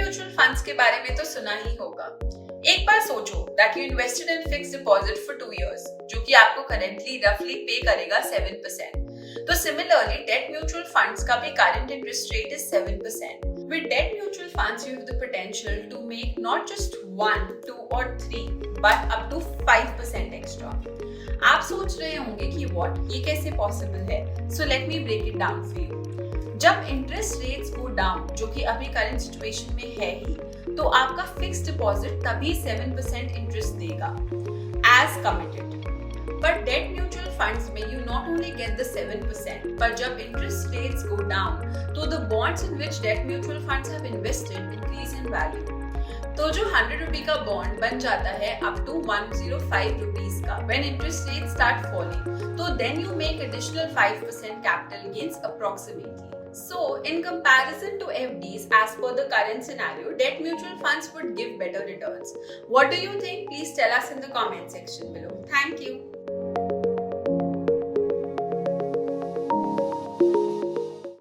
Mutual funds के बारे में तो सुना ही होगा। एक बार सोचो that you invested in fixed deposit for 2 years, जो कि आपको करेंटली रफली पे करेगा 7%। तो सिमिलरली डेट म्यूचुअल फंड्स का भी current interest rate is 7%। With debt mutual funds, you have the potential to make not just 1, 2 or 3, but up to 5% extra. आप सोच रहे होंगे कि ये कैसे पॉसिबल है? So let me break it down for you. जब इंटरेस्ट रेट्स गो डाउन, जो कि अभी करंट सिचुएशन में है ही, तो आपका फिक्स्ड डिपॉजिट तभी 7% इंटरेस्ट देगा एज कमिटेड। पर डेट म्यूचुअल फंड्स में you not only get the 7%, पर जब इंटरेस्ट रेट्स गो डाउन तो the bonds in which debt mutual funds have invested increase in value. तो जो 100 रुपए का बॉन्ड बन जाता है अप टू 105 रुपीज का when interest rates start falling, तो then you make additional 5% capital gains approximately. So, in comparison to FDs, as per the current scenario, debt mutual funds would give better returns. What do you think? Please tell us in the comment section below. Thank you.